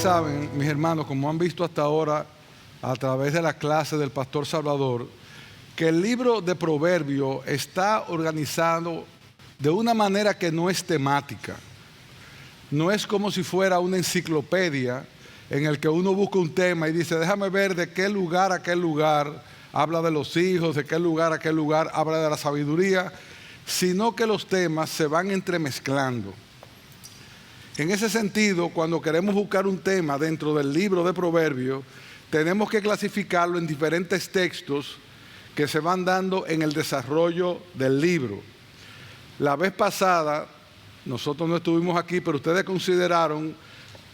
saben, mis hermanos, como han visto hasta ahora a través de la clase del Pastor Salvador, que el libro de Proverbios está organizado de una manera que no es temática. No es como si fuera una enciclopedia en el que uno busca un tema y dice, déjame ver de qué lugar a aquel lugar habla de los hijos, de qué lugar a aquel lugar habla de la sabiduría, sino que los temas se van entremezclando. En ese sentido, cuando queremos buscar un tema dentro del libro de Proverbios, tenemos que clasificarlo en diferentes textos que se van dando en el desarrollo del libro. La vez pasada, nosotros no estuvimos aquí, pero ustedes consideraron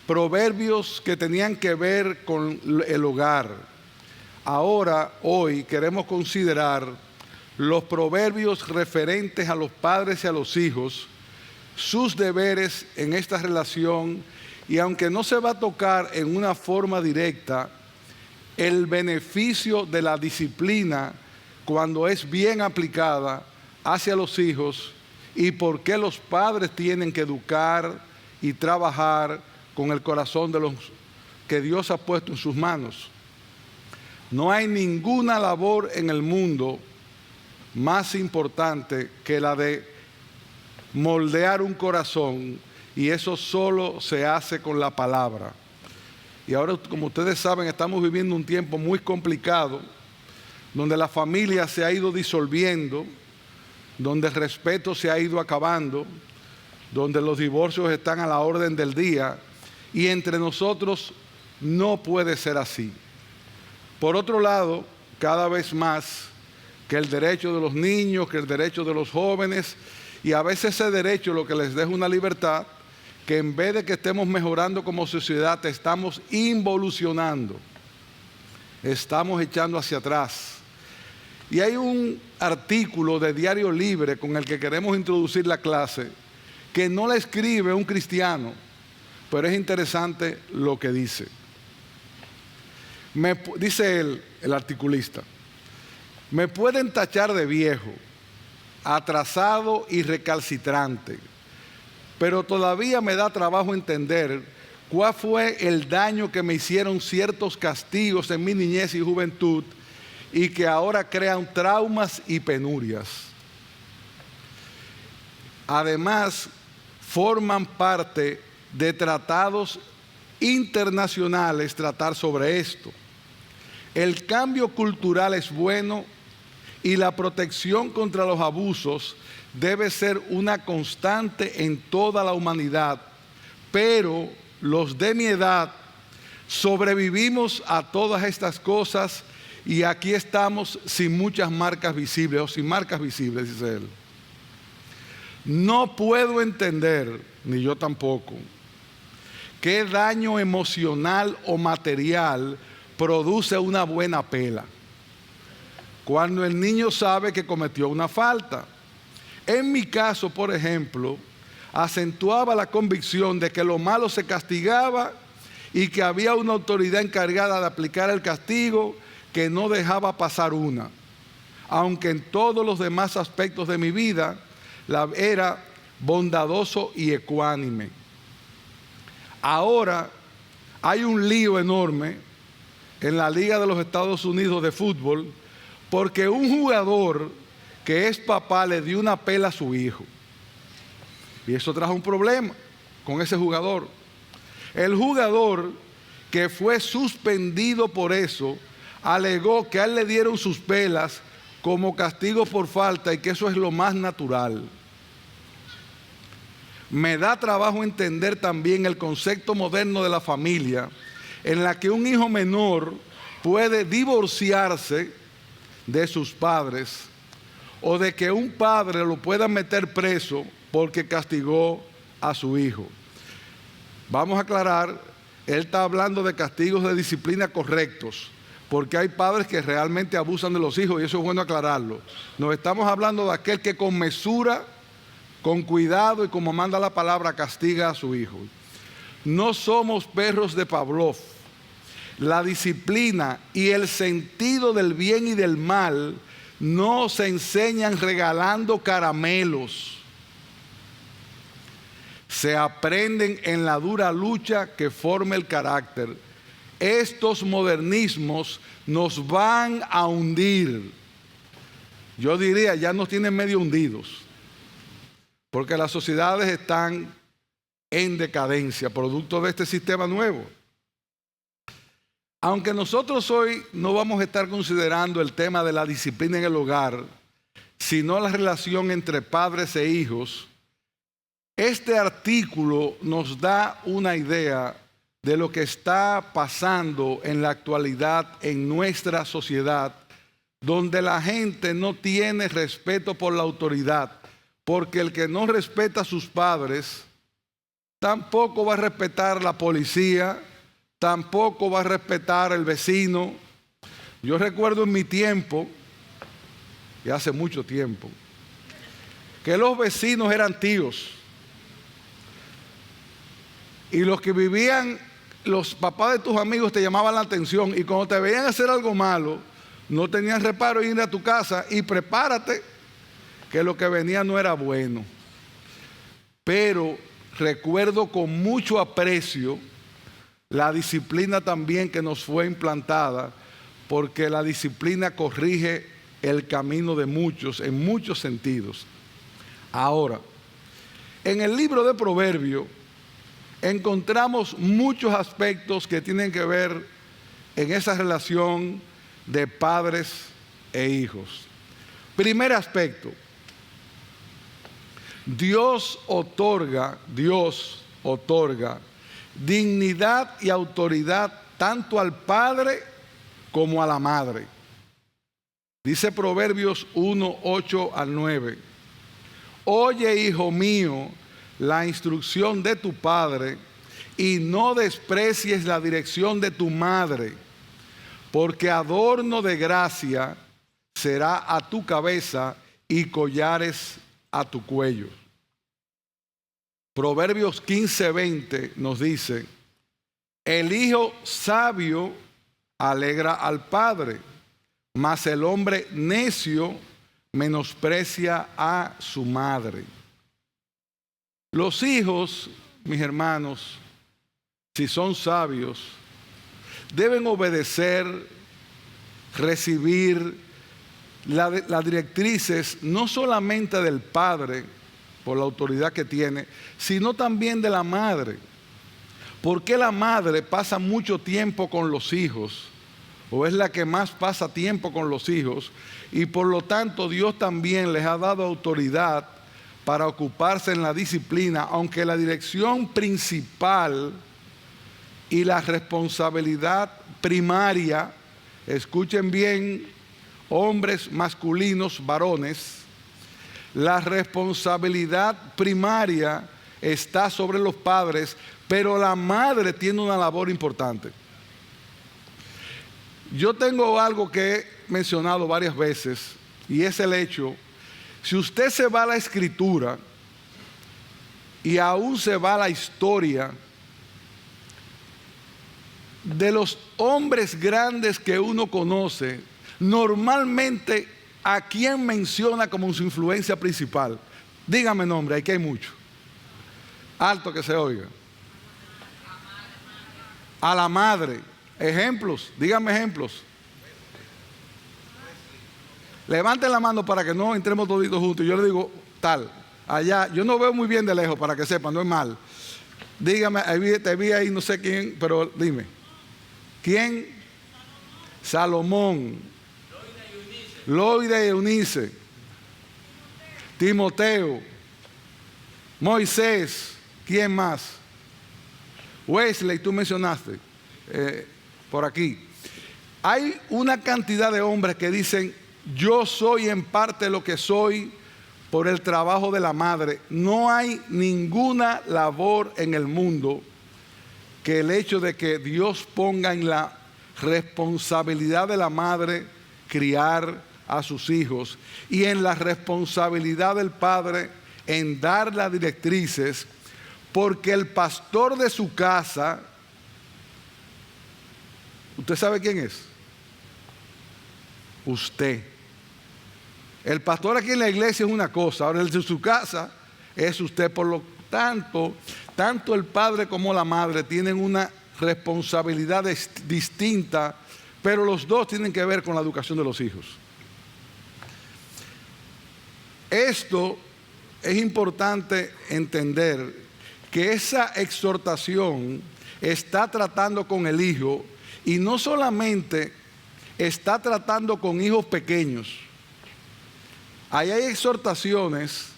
proverbios que tenían que ver con el hogar. Ahora, hoy, queremos considerar los proverbios referentes a los padres y a los hijos, sus deberes en esta relación, y aunque no se va a tocar en una forma directa, el beneficio de la disciplina cuando es bien aplicada hacia los hijos y por qué los padres tienen que educar y trabajar con el corazón de los que Dios ha puesto en sus manos. No hay ninguna labor en el mundo más importante que la de moldear un corazón, y eso solo se hace con la palabra. Y ahora, como ustedes saben, estamos viviendo un tiempo muy complicado, donde la familia se ha ido disolviendo, donde el respeto se ha ido acabando, donde los divorcios están a la orden del día, y entre nosotros no puede ser así. Por otro lado, cada vez más, que el derecho de los niños, que el derecho de los jóvenes, y a veces ese derecho lo que les deja una libertad, que en vez de que estemos mejorando como sociedad, estamos involucionando, estamos echando hacia atrás. Y hay un artículo de Diario Libre con el que queremos introducir la clase, que no la escribe un cristiano, pero es interesante lo que dice. Dice el articulista, me pueden tachar de viejo, atrasado y recalcitrante, pero todavía me da trabajo entender cuál fue el daño que me hicieron ciertos castigos en mi niñez y juventud y que ahora crean traumas y penurias. Además, forman parte de tratados internacionales tratar sobre esto. El cambio cultural es bueno y la protección contra los abusos debe ser una constante en toda la humanidad, pero los de mi edad sobrevivimos a todas estas cosas y aquí estamos sin muchas marcas visibles, o sin marcas visibles, dice él. No puedo entender, ni yo tampoco, qué daño emocional o material produce una buena pela cuando el niño sabe que cometió una falta. En mi caso, por ejemplo, acentuaba la convicción de que lo malo se castigaba y que había una autoridad encargada de aplicar el castigo que no dejaba pasar una, aunque en todos los demás aspectos de mi vida era bondadoso y ecuánime. Ahora hay un lío enorme en la Liga de los Estados Unidos de fútbol porque un jugador que es papá le dio una pela a su hijo. Y eso trajo un problema con ese jugador. El jugador que fue suspendido por eso alegó que a él le dieron sus pelas como castigo por falta y que eso es lo más natural. Me da trabajo entender también el concepto moderno de la familia, en la que un hijo menor puede divorciarse de sus padres o de que un padre lo pueda meter preso porque castigó a su hijo. Vamos a aclarar, él está hablando de castigos de disciplina correctos, porque hay padres que realmente abusan de los hijos y eso es bueno aclararlo. Nos estamos hablando de aquel que con mesura, con cuidado y como manda la palabra castiga a su hijo. No somos perros de Pavlov. La disciplina y el sentido del bien y del mal no se enseñan regalando caramelos, se aprenden en la dura lucha que forma el carácter. Estos modernismos nos van a hundir. Yo diría, ya nos tienen medio hundidos, porque las sociedades están en decadencia, producto de este sistema nuevo. Aunque nosotros hoy no vamos a estar considerando el tema de la disciplina en el hogar, sino la relación entre padres e hijos, este artículo nos da una idea de lo que está pasando en la actualidad en nuestra sociedad, donde la gente no tiene respeto por la autoridad, porque el que no respeta a sus padres tampoco va a respetar la policía, tampoco va a respetar el vecino. Yo recuerdo en mi tiempo, y hace mucho tiempo, que los vecinos eran tíos. Y los que vivían, los papás de tus amigos te llamaban la atención, y cuando te veían hacer algo malo, no tenían reparo en ir a tu casa y prepárate, que lo que venía no era bueno. Pero recuerdo con mucho aprecio la disciplina también que nos fue implantada, porque la disciplina corrige el camino de muchos en muchos sentidos. Ahora, en el libro de Proverbios encontramos muchos aspectos que tienen que ver en esa relación de padres e hijos. Primer aspecto, Dios otorga dignidad y autoridad tanto al padre como a la madre. Dice Proverbios 1, 8 al 9. Oye, hijo mío, la instrucción de tu padre y no desprecies la dirección de tu madre, porque adorno de gracia será a tu cabeza y collares a tu cuello. Proverbios 15, 20 nos dice, el hijo sabio alegra al padre, mas el hombre necio menosprecia a su madre. Los hijos, mis hermanos, si son sabios, deben obedecer, recibir las directrices no solamente del padre, por la autoridad que tiene, sino también de la madre. Porque la madre pasa mucho tiempo con los hijos, o es la que más pasa tiempo con los hijos, y por lo tanto Dios también les ha dado autoridad para ocuparse en la disciplina, aunque la dirección principal y la responsabilidad primaria, escuchen bien, hombres masculinos, varones, la responsabilidad primaria está sobre los padres, pero la madre tiene una labor importante. Yo tengo algo que he mencionado varias veces, y es el hecho, si usted se va a la escritura y aún se va a la historia de los hombres grandes que uno conoce, normalmente ¿a quién menciona como su influencia principal? Dígame nombre, aquí hay mucho. Alto que se oiga. A la madre. Ejemplos, díganme ejemplos. Levanten la mano para que no entremos toditos juntos. Yo le digo tal, allá. Yo no veo muy bien de lejos para que sepan, no es mal. Dígame, te vi ahí, no sé quién, pero dime. ¿Quién? Salomón. Loide y Eunice. Timoteo. Moisés. ¿Quién más? Wesley, tú mencionaste. Por aquí. Hay una cantidad de hombres que dicen, yo soy en parte lo que soy por el trabajo de la madre. No hay ninguna labor en el mundo que el hecho de que Dios ponga en la responsabilidad de la madre criar a sus hijos y en la responsabilidad del padre en dar las directrices, porque el pastor de su casa, ¿usted sabe quién es? Usted. El pastor aquí en la iglesia es una cosa, ahora el de su casa es usted. Por tanto el padre como la madre tienen una responsabilidad distinta, pero los dos tienen que ver con la educación de los hijos. Esto es importante entender, que esa exhortación está tratando con el hijo, y no solamente está tratando con hijos pequeños. Ahí hay exhortaciones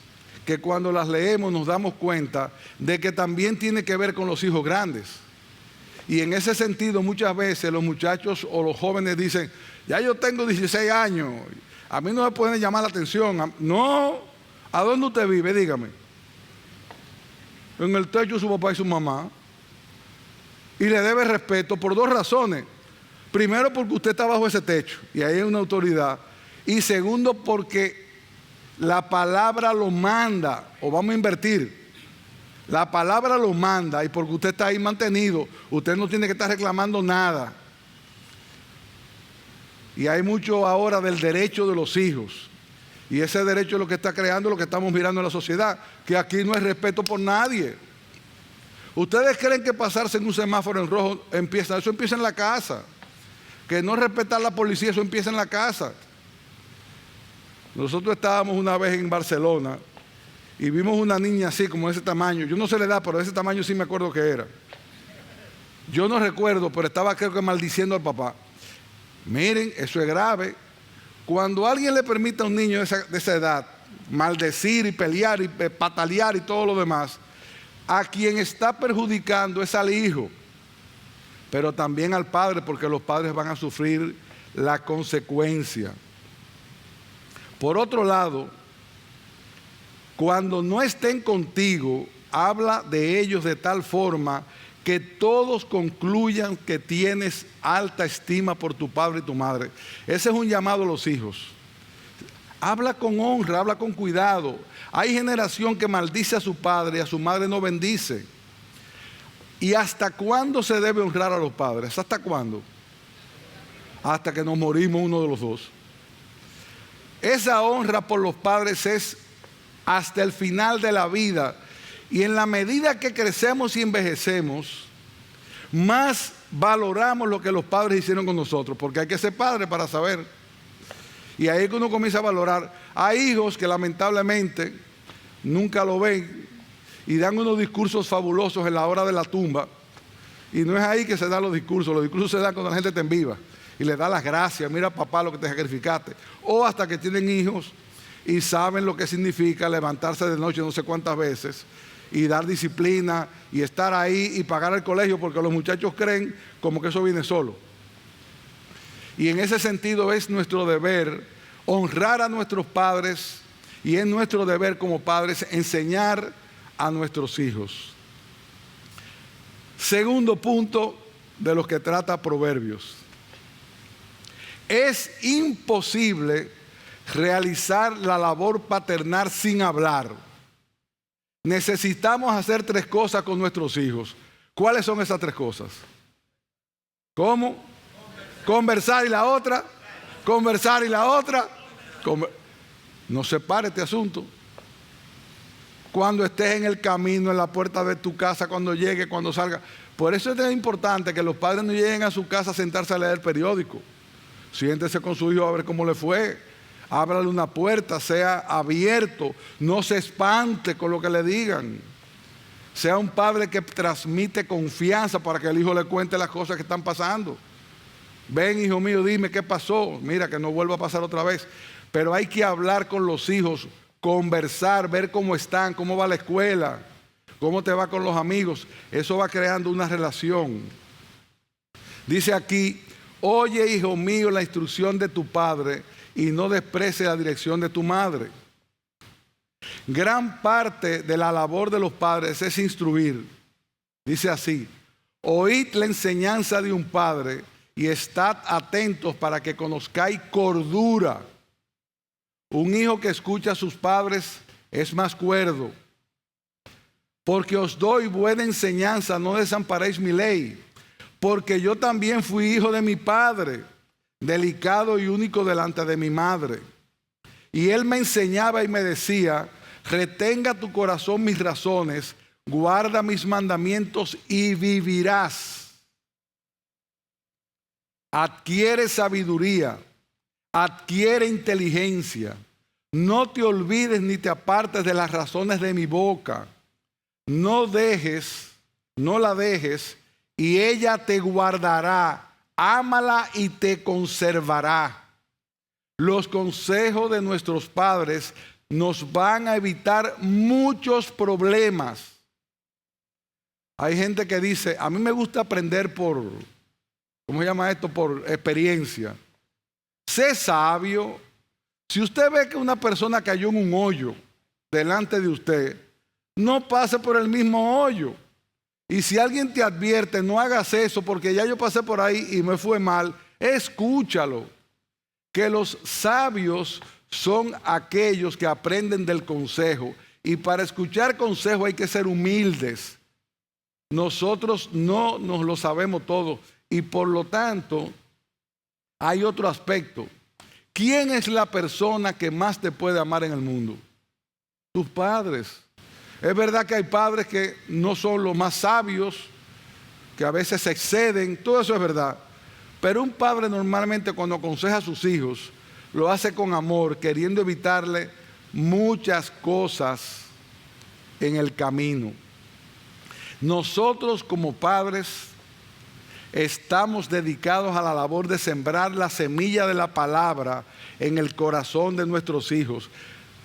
que cuando las leemos nos damos cuenta de que también tiene que ver con los hijos grandes. Y en ese sentido muchas veces los muchachos o los jóvenes dicen, ya yo tengo 16 años, a mí no me pueden llamar la atención. No, ¿a dónde usted vive? Dígame. En el techo de su papá y su mamá. Y le debe respeto por dos razones. Primero, porque usted está bajo ese techo y ahí hay una autoridad. Y segundo, porque la palabra lo manda, o vamos a invertir. La palabra lo manda, y porque usted está ahí mantenido, usted no tiene que estar reclamando nada. Y hay mucho ahora del derecho de los hijos. Y ese derecho es lo que está creando lo que estamos mirando en la sociedad, que aquí no hay respeto por nadie. ¿Ustedes creen que pasarse en un semáforo en rojo eso empieza en la casa? Que no respetar a la policía, eso empieza en la casa. Nosotros estábamos una vez en Barcelona y vimos una niña así, como de ese tamaño. Yo no sé la edad, pero de ese tamaño sí me acuerdo que era. Yo no recuerdo, pero estaba creo que maldiciendo al papá. Miren, eso es grave. Cuando alguien le permite a un niño de esa edad maldecir y pelear y patalear y todo lo demás, a quien está perjudicando es al hijo, pero también al padre, porque los padres van a sufrir la consecuencia. Por otro lado, cuando no estén contigo, habla de ellos de tal forma que todos concluyan que tienes alta estima por tu padre y tu madre. Ese es un llamado a los hijos. Habla con honra, habla con cuidado. Hay generación que maldice a su padre y a su madre no bendice. ¿Y hasta cuándo se debe honrar a los padres? ¿Hasta cuándo? Hasta que nos morimos uno de los dos. Esa honra por los padres es hasta el final de la vida. Y en la medida que crecemos y envejecemos, más valoramos lo que los padres hicieron con nosotros, porque hay que ser padre para saber. Y ahí es que uno comienza a valorar. Hay hijos que lamentablemente nunca lo ven y dan unos discursos fabulosos en la hora de la tumba. Y no es ahí que se dan los discursos se dan cuando la gente está en viva y le da las gracias. Mira, papá, lo que te sacrificaste. O hasta que tienen hijos y saben lo que significa levantarse de noche no sé cuántas veces y dar disciplina y estar ahí y pagar el colegio, porque los muchachos creen como que eso viene solo. Y en ese sentido es nuestro deber honrar a nuestros padres, y es nuestro deber como padres enseñar a nuestros hijos. Segundo punto de los que trata Proverbios. Es imposible realizar la labor paternal sin hablar. Necesitamos hacer 3 cosas con nuestros hijos. ¿Cuáles son esas 3 cosas? ¿Cómo? Conversar y la otra. Conversar y la otra. No separe este asunto. Cuando estés en el camino, en la puerta de tu casa, cuando llegue, cuando salga. Por eso es importante que los padres no lleguen a su casa a sentarse a leer el periódico. Siéntese con su hijo a ver cómo le fue. Ábrale una puerta, sea abierto, no se espante con lo que le digan. Sea un padre que transmite confianza para que el hijo le cuente las cosas que están pasando. Ven, hijo mío, dime qué pasó. Mira, que no vuelva a pasar otra vez. Pero hay que hablar con los hijos, conversar, ver cómo están, cómo va la escuela, cómo te va con los amigos. Eso va creando una relación. Dice aquí, oye, hijo mío, la instrucción de tu padre y no desprecies la dirección de tu madre. Gran parte de la labor de los padres es instruir. Dice así, oíd la enseñanza de un padre y estad atentos para que conozcáis cordura. Un hijo que escucha a sus padres es más cuerdo. Porque os doy buena enseñanza, no desamparéis mi ley. Porque yo también fui hijo de mi padre, delicado y único delante de mi madre. Y él me enseñaba y me decía, Retenga tu corazón mis razones, guarda mis mandamientos y vivirás. Adquiere sabiduría, adquiere inteligencia. No te olvides ni te apartes de las razones de mi boca. No la dejes, y ella te guardará. Ámala y te conservará. Los consejos de nuestros padres nos van a evitar muchos problemas. Hay gente que dice, a mí me gusta aprender por, ¿cómo se llama esto? Por experiencia. Sé sabio. Si usted ve que una persona cayó en un hoyo delante de usted, no pase por el mismo hoyo. Y si alguien te advierte, no hagas eso porque ya yo pasé por ahí y me fue mal, escúchalo. Que los sabios son aquellos que aprenden del consejo. Y para escuchar consejo hay que ser humildes. Nosotros no nos lo sabemos todo. Y por lo tanto, hay otro aspecto. ¿Quién es la persona que más te puede amar en el mundo? Tus padres. Es verdad que hay padres que no son los más sabios, que a veces se exceden, todo eso es verdad. Pero un padre normalmente cuando aconseja a sus hijos, lo hace con amor, queriendo evitarle muchas cosas en el camino. Nosotros como padres estamos dedicados a la labor de sembrar la semilla de la palabra en el corazón de nuestros hijos,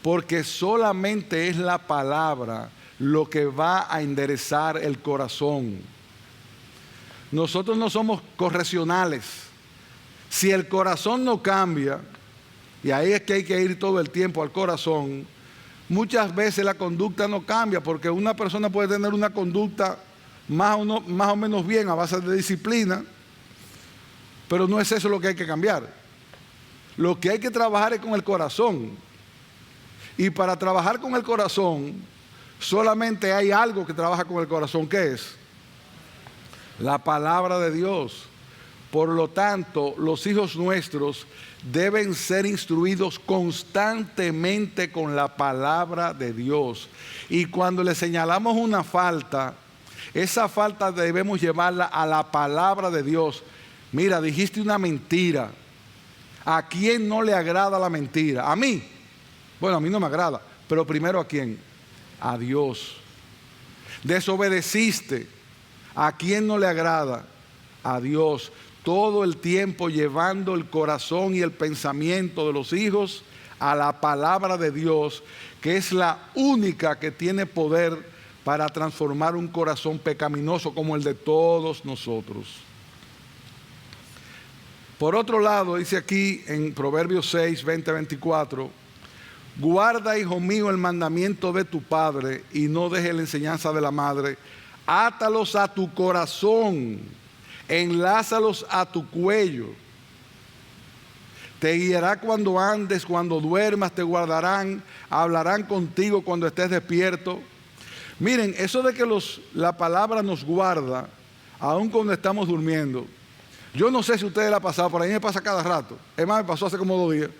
porque solamente es la palabra lo que va a enderezar el corazón. Nosotros no somos correccionales. Si el corazón no cambia, y ahí es que hay que ir todo el tiempo al corazón, muchas veces la conducta no cambia, porque una persona puede tener una conducta más o menos bien a base de disciplina, pero no es eso lo que hay que cambiar. Lo que hay que trabajar es con el corazón. Y para trabajar con el corazón, solamente hay algo que trabaja con el corazón, ¿qué es? La palabra de Dios. Por lo tanto, los hijos nuestros deben ser instruidos constantemente con la palabra de Dios. Y cuando le señalamos una falta, esa falta debemos llevarla a la palabra de Dios. Mira, dijiste una mentira. ¿A quién no le agrada la mentira? A mí. Bueno, a mí no me agrada. Pero primero, ¿a quién? A Dios. Desobedeciste. ¿A quién no le agrada? A Dios. Todo el tiempo llevando el corazón y el pensamiento de los hijos a la palabra de Dios, que es la única que tiene poder para transformar un corazón pecaminoso como el de todos nosotros. Por otro lado, dice aquí en Proverbios 6, 20, 24, guarda, hijo mío, el mandamiento de tu padre y no dejes la enseñanza de la madre. Átalos a tu corazón, enlázalos a tu cuello. Te guiará cuando andes, cuando duermas, te guardarán, hablarán contigo cuando estés despierto. Miren, eso de que la palabra nos guarda, aun cuando estamos durmiendo. Yo no sé si a ustedes le ha pasado, por ahí me pasa cada rato. Es más, me pasó hace como 2 días.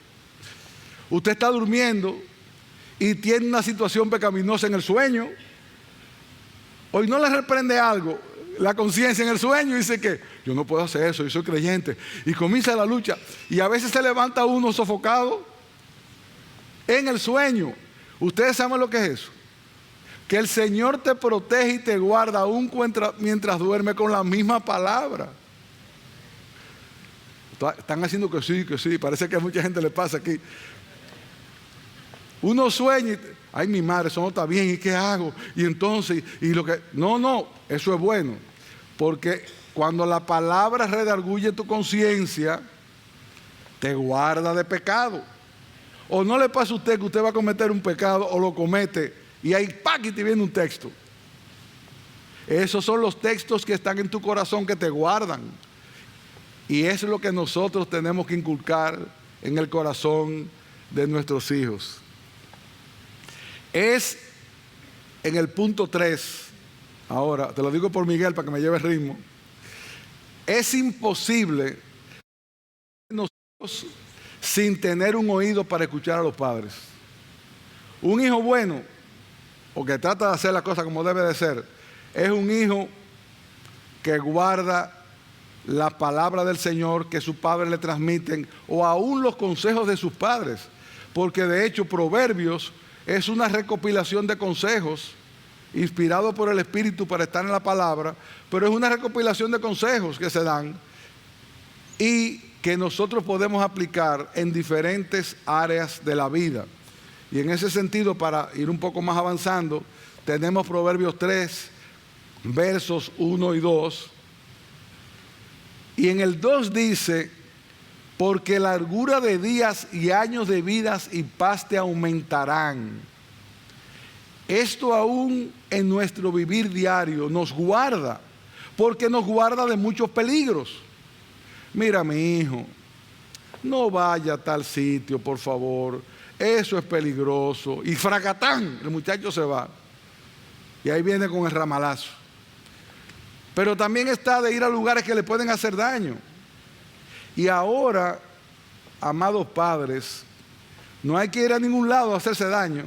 Usted está durmiendo y tiene una situación pecaminosa en el sueño. Hoy no le reprende algo, la conciencia en el sueño, y dice que yo no puedo hacer eso, yo soy creyente. Y comienza la lucha. Y a veces se levanta uno sofocado en el sueño. ¿Ustedes saben lo que es eso? Que el Señor te protege y te guarda aún mientras duerme con la misma palabra. Están haciendo que sí. Parece que a mucha gente le pasa aquí. Uno sueña y, ay, mi madre, eso no está bien, ¿y qué hago? Y entonces, no, eso es bueno. Porque cuando la palabra redarguye tu conciencia, te guarda de pecado. O no le pasa a usted que usted va a cometer un pecado o lo comete y ahí ¡pac! Y te viene un texto. Esos son los textos que están en tu corazón que te guardan. Y eso es lo que nosotros tenemos que inculcar en el corazón de nuestros hijos. Es en el punto 3, ahora, te lo digo por Miguel para que me lleve el ritmo. Es imposible nosotros sin tener un oído para escuchar a los padres. Un hijo bueno o que trata de hacer la cosa como debe de ser, es un hijo que guarda la palabra del Señor que sus padres le transmiten, o aún los consejos de sus padres, porque de hecho Proverbios es una recopilación de consejos inspirado por el Espíritu para estar en la palabra, pero es una recopilación de consejos que se dan y que nosotros podemos aplicar en diferentes áreas de la vida. Y en ese sentido, para ir un poco más avanzando, tenemos Proverbios 3, versos 1 y 2. Y en el 2 dice: porque largura de días y años de vidas y paz te aumentarán. Esto aún en nuestro vivir diario nos guarda, porque nos guarda de muchos peligros. Mira, mi hijo, no vaya a tal sitio, por favor, eso es peligroso. Y fracatán, el muchacho se va. Y ahí viene con el ramalazo. Pero también está de ir a lugares que le pueden hacer daño. Y ahora, amados padres, no hay que ir a ningún lado a hacerse daño.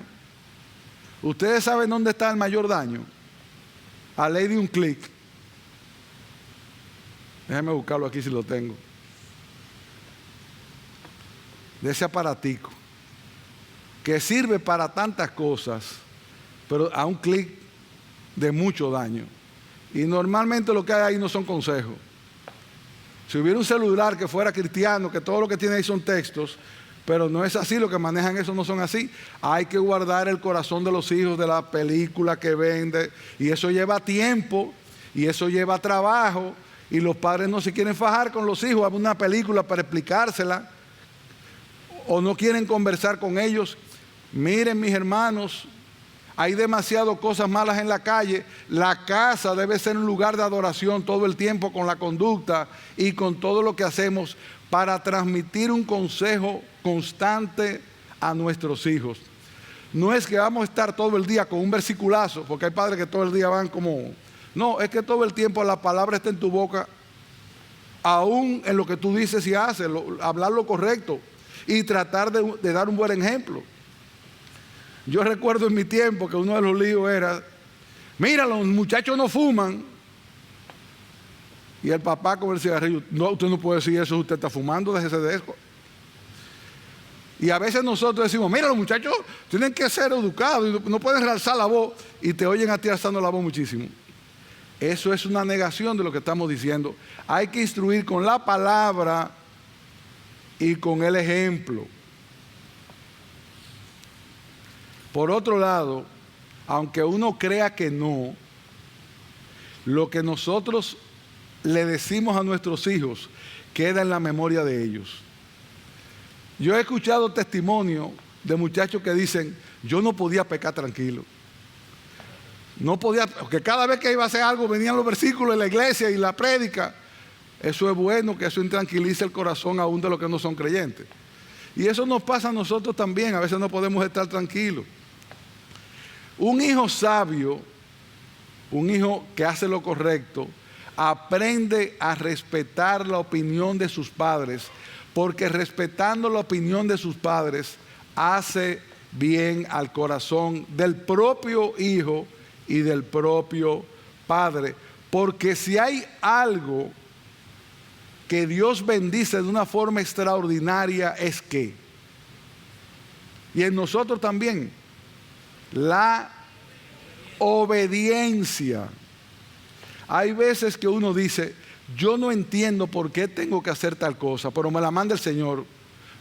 Ustedes saben dónde está el mayor daño. A ley de un clic. Déjenme buscarlo aquí si lo tengo. De ese aparatico, que sirve para tantas cosas, pero a un clic de mucho daño. Y normalmente lo que hay ahí no son consejos. Si hubiera un celular que fuera cristiano, que todo lo que tiene ahí son textos, pero no es así, lo que manejan eso no son así. Hay que guardar el corazón de los hijos de la película que vende, y eso lleva tiempo, y eso lleva trabajo, y los padres no se quieren fajar con los hijos a una película para explicársela, o no quieren conversar con ellos. Miren, mis hermanos, hay demasiadas cosas malas en la calle. La casa debe ser un lugar de adoración todo el tiempo, con la conducta y con todo lo que hacemos, para transmitir un consejo constante a nuestros hijos. No es que vamos a estar todo el día con un versiculazo, porque hay padres que todo el día van como... No, es que todo el tiempo la palabra está en tu boca, aún en lo que tú dices y haces, hablar lo correcto y tratar de dar un buen ejemplo. Yo recuerdo en mi tiempo que uno de los líos era: mira, los muchachos no fuman. Y el papá con el cigarrillo: no, usted no puede decir eso, usted está fumando, déjese de eso. Y a veces nosotros decimos: mira, los muchachos tienen que ser educados, no pueden realzar la voz, y te oyen a ti alzando la voz muchísimo. Eso es una negación de lo que estamos diciendo. Hay que instruir con la palabra y con el ejemplo. Por otro lado, aunque uno crea que no, lo que nosotros le decimos a nuestros hijos queda en la memoria de ellos. Yo he escuchado testimonios de muchachos que dicen: yo no podía pecar tranquilo. No podía, porque cada vez que iba a hacer algo venían los versículos de la iglesia y la prédica. Eso es bueno, que eso intranquiliza el corazón aún de los que no son creyentes. Y eso nos pasa a nosotros también, a veces no podemos estar tranquilos. Un hijo sabio, un hijo que hace lo correcto, aprende a respetar la opinión de sus padres, porque respetando la opinión de sus padres hace bien al corazón del propio hijo y del propio padre. Porque si hay algo que Dios bendice de una forma extraordinaria, es que, y en nosotros también, la obediencia. Hay veces que uno dice: yo no entiendo por qué tengo que hacer tal cosa, pero me la manda el Señor,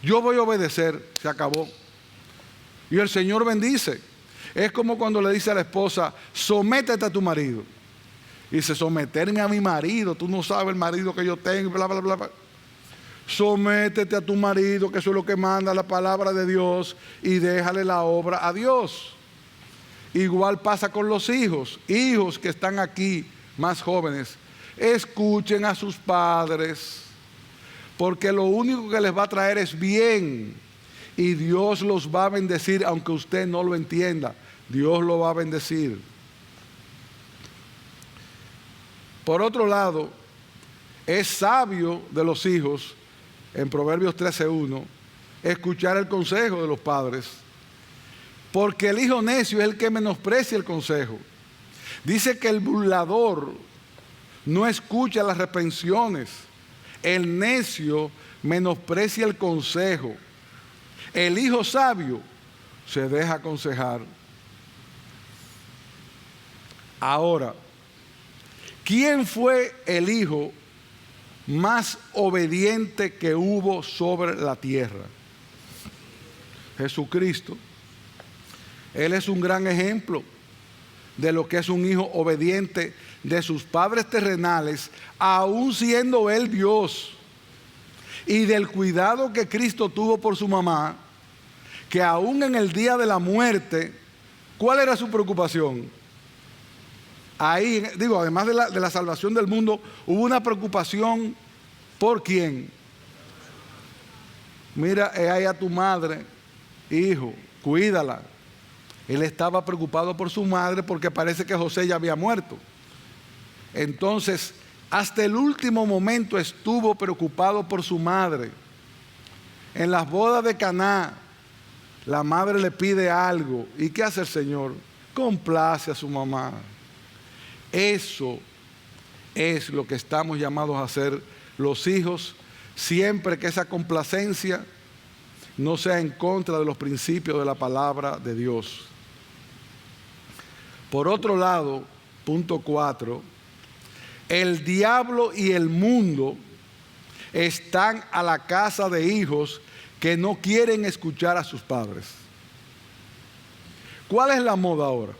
yo voy a obedecer, se acabó. Y el Señor bendice. Es como cuando le dice a la esposa: sométete a tu marido. Y dice: someterme a mi marido, tú no sabes el marido que yo tengo, bla, bla, bla, bla. Sométete a tu marido, que eso es lo que manda la palabra de Dios, y déjale la obra a Dios. Igual pasa con los hijos. Hijos que están aquí, más jóvenes, escuchen a sus padres, porque lo único que les va a traer es bien, y Dios los va a bendecir, aunque usted no lo entienda. Dios lo va a bendecir. Por otro lado, es sabio de los hijos, en Proverbios 13:1, escuchar el consejo de los padres. porque el hijo necio es el que menosprecia el consejo. Dice que el burlador no escucha las reprensiones. El necio menosprecia el consejo. El hijo sabio se deja aconsejar. Ahora, ¿quién fue el hijo más obediente que hubo sobre la tierra? Jesucristo. Él es un gran ejemplo de lo que es un hijo obediente de sus padres terrenales, aún siendo él Dios, y del cuidado que Cristo tuvo por su mamá, que aún en el día de la muerte, ¿cuál era su preocupación? Ahí, digo, además de la salvación del mundo, hubo una preocupación. ¿Por quién? Mira, ahí a tu madre, hijo, cuídala. Él estaba preocupado por su madre porque parece que José ya había muerto. Entonces, hasta el último momento estuvo preocupado por su madre. En las bodas de Caná, la madre le pide algo. ¿Y qué hace el Señor? Complace a su mamá. Eso es lo que estamos llamados a hacer los hijos, siempre que esa complacencia no sea en contra de los principios de la palabra de Dios. Por otro lado, punto 4, el diablo y el mundo están a la casa de hijos que no quieren escuchar a sus padres. ¿Cuál es la moda ahora?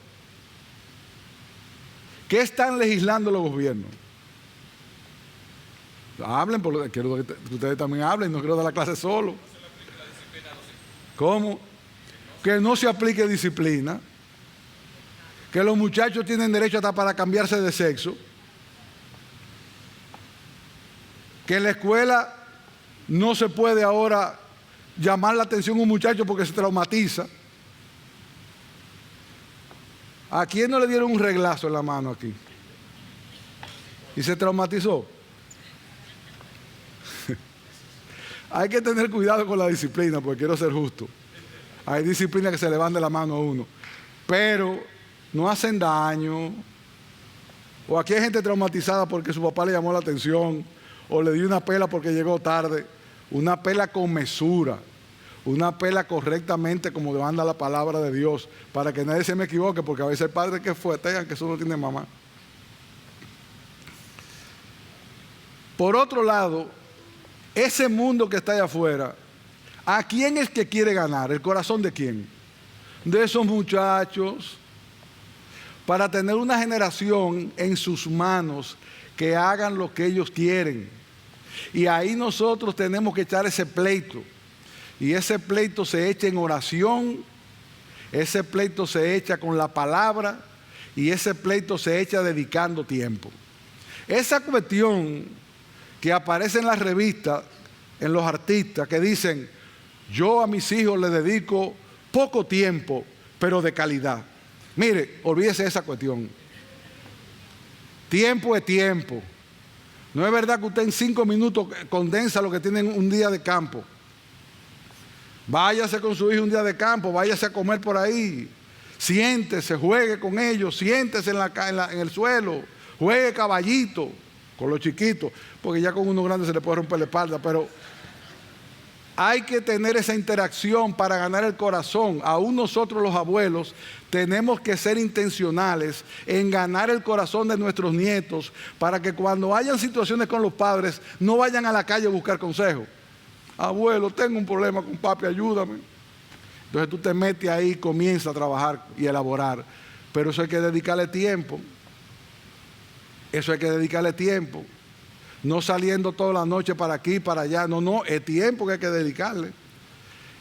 ¿Qué están legislando los gobiernos? Hablen, porque quiero que ustedes también hablen, no quiero dar la clase solo. ¿Cómo? Que no se aplique disciplina, que los muchachos tienen derecho hasta para cambiarse de sexo, que en la escuela no se puede ahora llamar la atención a un muchacho porque se traumatiza. ¿A quién no le dieron un reglazo en la mano aquí? ¿Y se traumatizó? Hay que tener cuidado con la disciplina, porque quiero ser justo. Hay disciplina que se le van de la mano a uno, pero no hacen daño. O aquí hay gente traumatizada porque su papá le llamó la atención, o le dio una pela porque llegó tarde. Una pela con mesura, una pela correctamente como demanda la palabra de Dios, para que nadie se me equivoque, porque a veces el padre que fuetean que eso no tiene mamá. Por otro lado, ese mundo que está allá afuera, ¿a quién es que quiere ganar? ¿El corazón de quién? De esos muchachos, para tener una generación en sus manos que hagan lo que ellos quieren. Y ahí nosotros tenemos que echar ese pleito. Y ese pleito se echa en oración, ese pleito se echa con la palabra, y ese pleito se echa dedicando tiempo. Esa cuestión que aparece en las revistas, en los artistas, que dicen, yo a mis hijos les dedico poco tiempo, pero de calidad. Mire, olvídese de esa cuestión. Tiempo es tiempo. No es verdad que usted en 5 minutos condensa lo que tiene en un día de campo. Váyase con su hijo un día de campo, váyase a comer por ahí. Siéntese, juegue con ellos, siéntese en el suelo, juegue caballito con los chiquitos, porque ya con uno grande se le puede romper la espalda, pero hay que tener esa interacción para ganar el corazón. Aún nosotros los abuelos tenemos que ser intencionales en ganar el corazón de nuestros nietos, para que cuando hayan situaciones con los padres no vayan a la calle a buscar consejo. Abuelo, tengo un problema con papi, ayúdame. Entonces tú te metes ahí y comienzas a trabajar y a elaborar. Pero eso hay que dedicarle tiempo. Eso hay que dedicarle tiempo. No saliendo toda la noche para aquí, para allá. No, es tiempo que hay que dedicarle.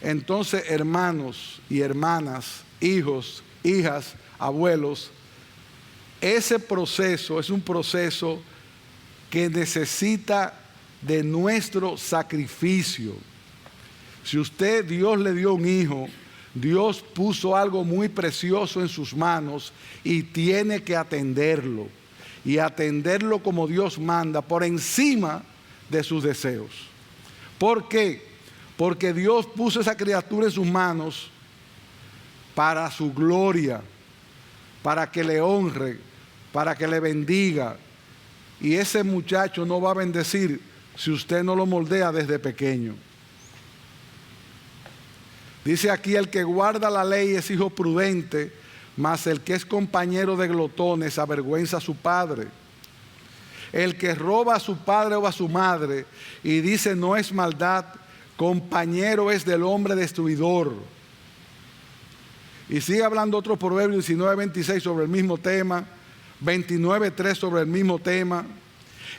Entonces, hermanos y hermanas, hijos, hijas, abuelos, ese proceso es un proceso que necesita de nuestro sacrificio. Si Dios le dio un hijo, Dios puso algo muy precioso en sus manos y tiene que atenderlo. Y atenderlo como Dios manda, por encima de sus deseos. ¿Por qué? Porque Dios puso esa criatura en sus manos para su gloria, para que le honre, para que le bendiga. Y ese muchacho no va a bendecir si usted no lo moldea desde pequeño. Dice aquí, el que guarda la ley es hijo prudente, mas el que es compañero de glotones avergüenza a su padre. El que roba a su padre o a su madre y dice no es maldad, compañero es del hombre destruidor. Y sigue hablando otro proverbio 19:26 sobre el mismo tema, 29:3 sobre el mismo tema.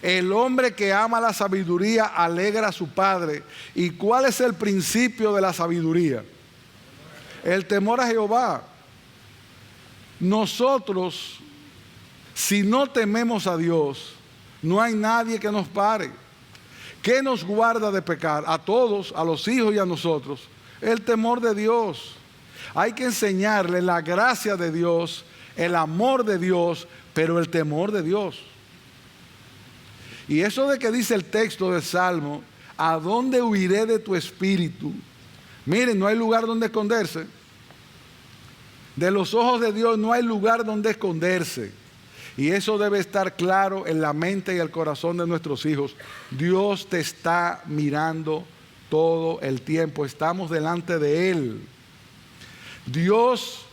El hombre que ama la sabiduría alegra a su padre. ¿Y cuál es el principio de la sabiduría? El temor a Jehová. Nosotros, si no tememos a Dios, no hay nadie que nos pare. ¿Qué nos guarda de pecar? A todos, a los hijos y a nosotros. El temor de Dios. Hay que enseñarle la gracia de Dios, el amor de Dios, pero el temor de Dios. Y eso de que dice el texto del Salmo, ¿a dónde huiré de tu espíritu? Miren, no hay lugar donde esconderse. De los ojos de Dios no hay lugar donde esconderse. Y eso debe estar claro en la mente y el corazón de nuestros hijos. Dios te está mirando todo el tiempo. Estamos delante de Él. Dios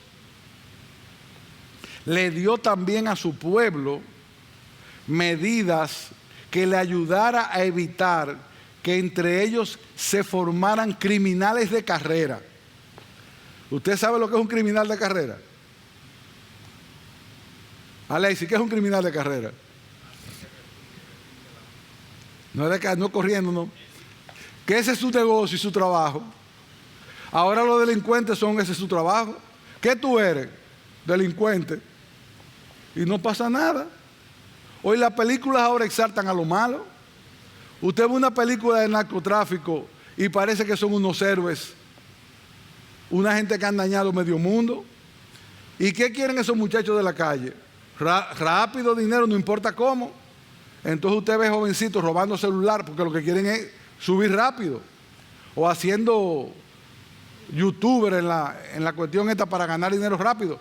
le dio también a su pueblo medidas que le ayudara a evitar que entre ellos se formaran criminales de carrera. ¿Usted sabe lo que es un criminal de carrera? Alexis, ¿qué es un criminal de carrera? No corriendo, no. Que ese es su negocio y su trabajo. Ahora los delincuentes ese es su trabajo. ¿Qué tú eres? Delincuente. Y no pasa nada. Hoy las películas ahora exaltan a lo malo. Usted ve una película de narcotráfico y parece que son unos héroes. Una gente que han dañado medio mundo. ¿Y qué quieren esos muchachos de la calle? Rápido, dinero, no importa cómo. Entonces usted ve jovencitos robando celular porque lo que quieren es subir rápido. O haciendo youtuber en la cuestión esta para ganar dinero rápido.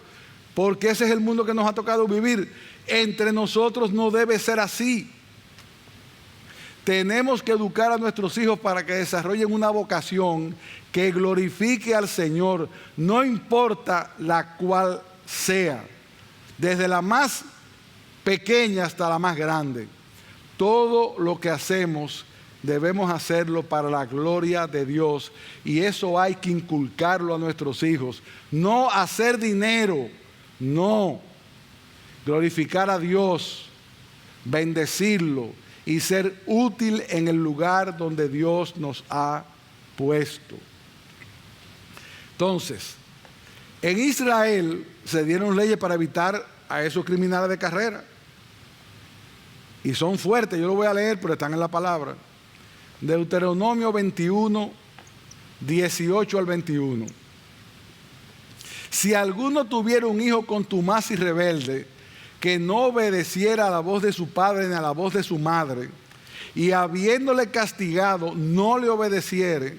Porque ese es el mundo que nos ha tocado vivir. Entre nosotros no debe ser así. Tenemos que educar a nuestros hijos para que desarrollen una vocación que glorifique al Señor, no importa la cual sea, desde la más pequeña hasta la más grande. Todo lo que hacemos debemos hacerlo para la gloria de Dios, y eso hay que inculcarlo a nuestros hijos. No hacer dinero, no. Glorificar a Dios, bendecirlo y ser útil en el lugar donde Dios nos ha puesto. Entonces, en Israel se dieron leyes para evitar a esos criminales de carrera. Y son fuertes, yo lo voy a leer, pero están en la palabra. Deuteronomio 21, 18 al 21. Si alguno tuviera un hijo contumaz y rebelde, que no obedeciera a la voz de su padre ni a la voz de su madre, y habiéndole castigado no le obedeciere,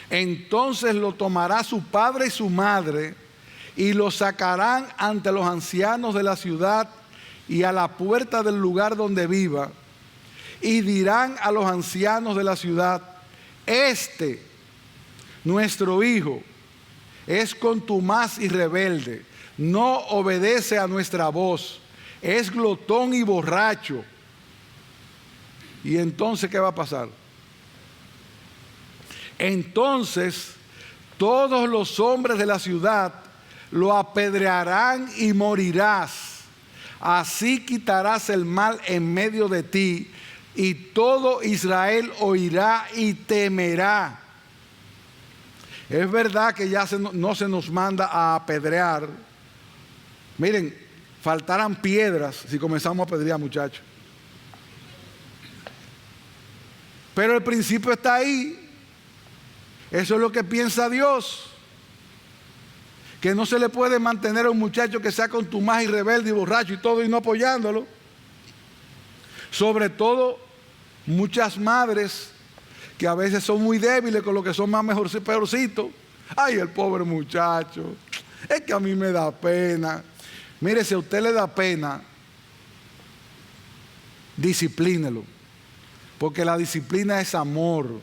entonces lo tomará su padre y su madre y lo sacarán ante los ancianos de la ciudad y a la puerta del lugar donde viva, y dirán a los ancianos de la ciudad: nuestro hijo, es contumaz y rebelde, no obedece a nuestra voz, es glotón y borracho. ¿Y entonces qué va a pasar? Entonces todos los hombres de la ciudad lo apedrearán y morirás. Así quitarás el mal en medio de ti, y todo Israel oirá y temerá. Es verdad que ya no se nos manda a apedrear. Miren, faltarán piedras si comenzamos a apedrear, muchachos. Pero el principio está ahí. Eso es lo que piensa Dios. Que no se le puede mantener a un muchacho que sea contumaz y rebelde y borracho y todo, y no apoyándolo. Sobre todo muchas madres que a veces son muy débiles con lo que son más peorcitos. Ay, el pobre muchacho, Es que a mí me da pena. Mire, si a usted le da pena, disciplínelo. Porque la disciplina es amor.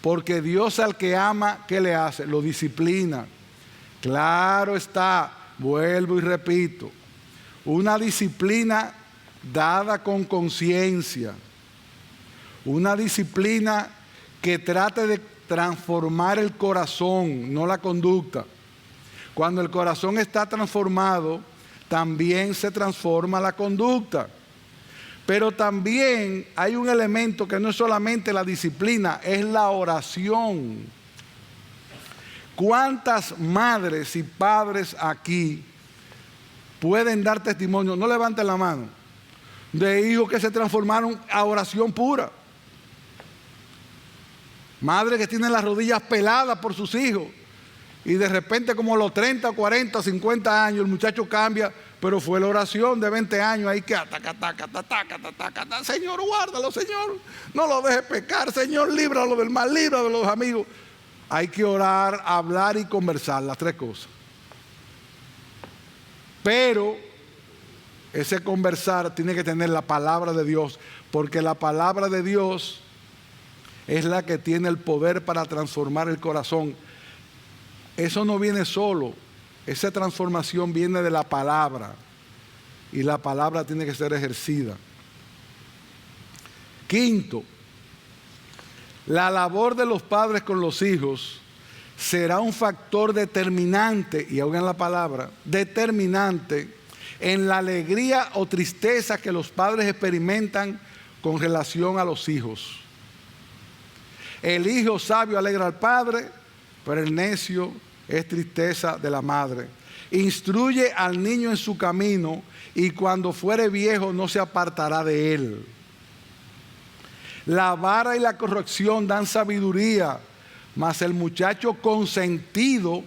Porque Dios al que ama, ¿qué le hace? Lo disciplina. Claro está, vuelvo y repito, una disciplina dada con conciencia. Una disciplina que trate de transformar el corazón, no la conducta. Cuando el corazón está transformado, también se transforma la conducta. Pero también hay un elemento que no es solamente la disciplina, es la oración. ¿Cuántas madres y padres aquí pueden dar testimonio? No levanten la mano. De hijos que se transformaron a oración pura. Madres que tienen las rodillas peladas por sus hijos. Y de repente como a los 30, 40, 50 años el muchacho cambia, pero fue la oración de 20 años ahí que Señor, guárdalo, Señor. No lo dejes pecar, Señor, líbralo del mal, líbralo de los amigos. Hay que orar, hablar y conversar, las tres cosas. Pero ese conversar tiene que tener la palabra de Dios, porque la palabra de Dios es la que tiene el poder para transformar el corazón. Eso no viene solo, esa transformación viene de la palabra y la palabra tiene que ser ejercida. Quinto, la labor de los padres con los hijos será un factor determinante, y aún en la palabra, determinante en la alegría o tristeza que los padres experimentan con relación a los hijos. El hijo sabio alegra al padre, pero el necio es tristeza de la madre. Instruye al niño en su camino y cuando fuere viejo no se apartará de él. La vara y la corrección dan sabiduría, mas el muchacho consentido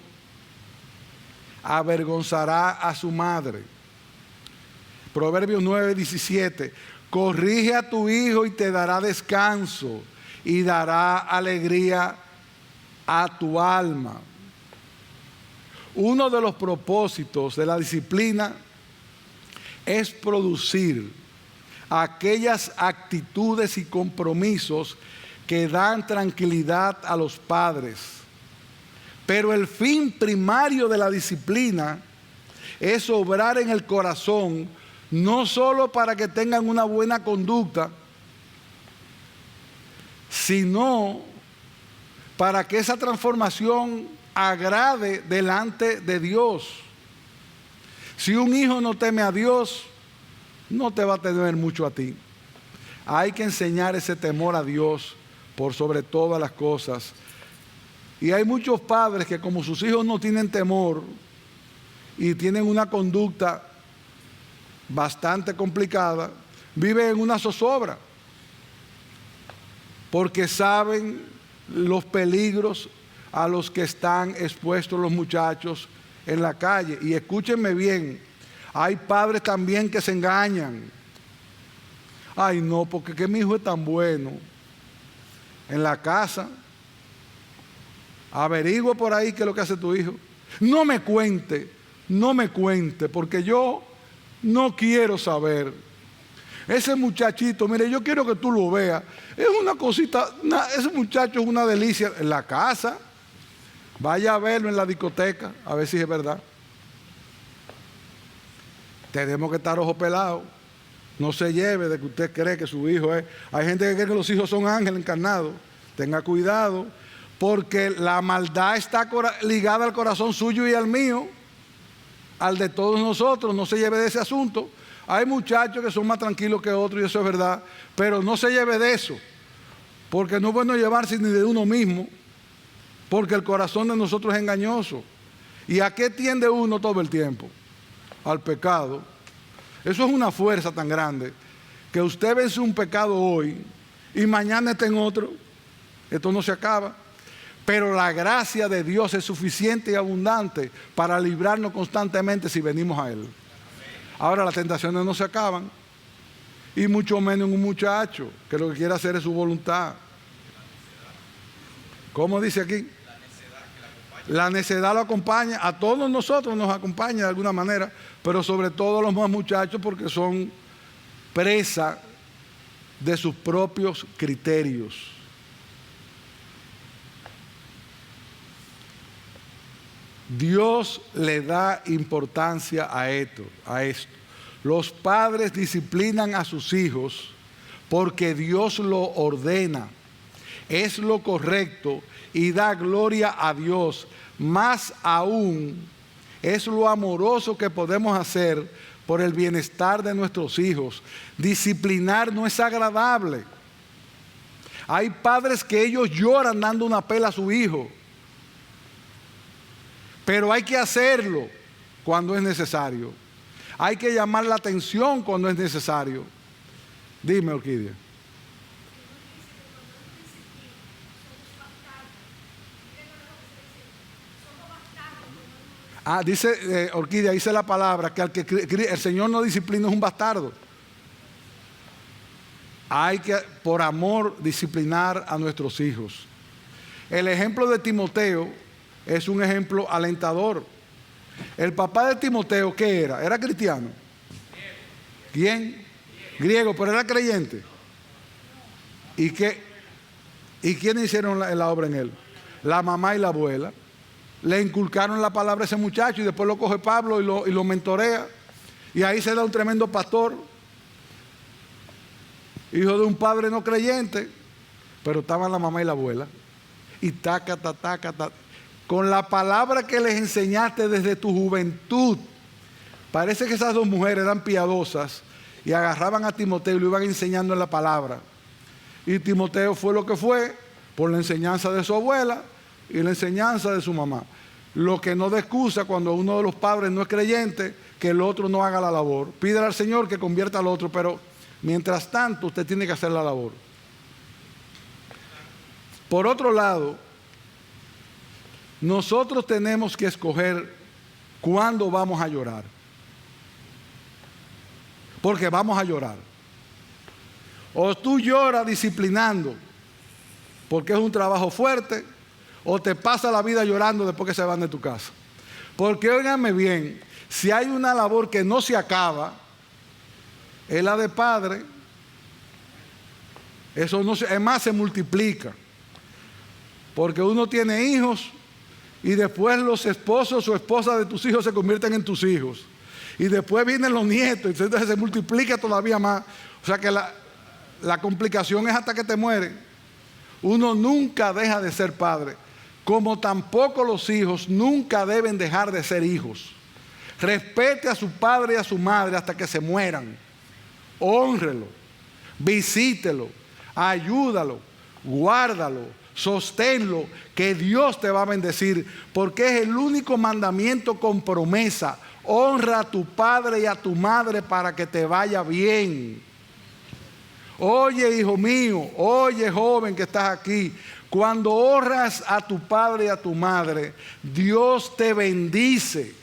avergonzará a su madre. Proverbios 9:17. Corrige a tu hijo y te dará descanso y dará alegría a tu alma. Uno de los propósitos de la disciplina es producir aquellas actitudes y compromisos que dan tranquilidad a los padres. Pero el fin primario de la disciplina es obrar en el corazón, no solo para que tengan una buena conducta, sino para que esa transformación agrade delante de Dios. Si un hijo no teme a Dios, no te va a temer mucho a ti. Hay que enseñar ese temor a Dios por sobre todas las cosas. Y hay muchos padres que como sus hijos no tienen temor y tienen una conducta bastante complicada, viven en una zozobra porque saben los peligros a los que están expuestos los muchachos en la calle. Y escúchenme bien, hay padres también que se engañan. Ay no, porque que mi hijo es tan bueno. En la casa, averigua por ahí qué es lo que hace tu hijo. No me cuente, porque yo no quiero saber. Ese muchachito, mire, yo quiero que tú lo veas. Es una cosita, ese muchacho es una delicia en la casa. Vaya a verlo en la discoteca, a ver si es verdad. Tenemos que estar ojo pelado. No se lleve de que usted cree que su hijo es. Hay gente que cree que los hijos son ángeles encarnados. Tenga cuidado, porque la maldad está ligada al corazón suyo y al mío, al de todos nosotros. No se lleve de ese asunto. Hay muchachos que son más tranquilos que otros y eso es verdad, pero no se lleve de eso, porque no es bueno llevarse ni de uno mismo, porque el corazón de nosotros es engañoso. ¿Y a qué tiende uno todo el tiempo? Al pecado. Eso es una fuerza tan grande que usted vence un pecado hoy y mañana está en otro. Esto no se acaba. Pero la gracia de Dios es suficiente y abundante para librarnos constantemente si venimos a Él. Ahora las tentaciones no se acaban, y mucho menos en un muchacho que lo que quiere hacer es su voluntad. ¿Cómo dice aquí? La necedad lo acompaña, a todos nosotros nos acompaña de alguna manera, pero sobre todo a los más muchachos porque son presa de sus propios criterios. Dios le da importancia a esto. Los padres disciplinan a sus hijos porque Dios lo ordena. Es lo correcto y da gloria a Dios. Más aún, es lo amoroso que podemos hacer por el bienestar de nuestros hijos. Disciplinar no es agradable. Hay padres que ellos lloran dando una pela a su hijo. Pero hay que hacerlo cuando es necesario. Hay que llamar la atención cuando es necesario. Dime, Orquídea. Dice Orquídea, dice la palabra que al que el Señor no disciplina es un bastardo. Hay que, por amor, disciplinar a nuestros hijos. El ejemplo de Timoteo es un ejemplo alentador. El papá de Timoteo, ¿qué era? ¿Era cristiano? ¿Quién? Griego, pero era creyente. ¿Y quiénes hicieron la obra en él? La mamá y la abuela. Le inculcaron la palabra a ese muchacho y después lo coge Pablo y lo mentorea. Y ahí se da un tremendo pastor. Hijo de un padre no creyente, pero estaban la mamá y la abuela. Y taca. Con la palabra que les enseñaste desde tu juventud. Parece que esas dos mujeres eran piadosas y agarraban a Timoteo y lo iban enseñando en la palabra. Y Timoteo fue lo que fue por la enseñanza de su abuela y la enseñanza de su mamá. Lo que no da excusa cuando uno de los padres no es creyente, que el otro no haga la labor. Pídele al Señor que convierta al otro, pero mientras tanto usted tiene que hacer la labor. Por otro lado, nosotros tenemos que escoger cuándo vamos a llorar. Porque vamos a llorar. O tú lloras disciplinando, porque es un trabajo fuerte, o te pasa la vida llorando después que se van de tu casa. Porque óiganme bien, si hay una labor que no se acaba, es la de padre. Eso no es más, se multiplica. Porque uno tiene hijos y después los esposos o esposas de tus hijos se convierten en tus hijos. Y después vienen los nietos, entonces se multiplica todavía más. O sea que la complicación es hasta que te mueren. Uno nunca deja de ser padre, como tampoco los hijos nunca deben dejar de ser hijos. Respete a su padre y a su madre hasta que se mueran. Hónrelo, visítelo, ayúdalo, guárdalo, sosténlo, que Dios te va a bendecir, porque es el único mandamiento con promesa. Honra a tu padre y a tu madre para que te vaya bien. Oye, hijo mío, oye, joven que estás aquí, cuando honras a tu padre y a tu madre, Dios te bendice.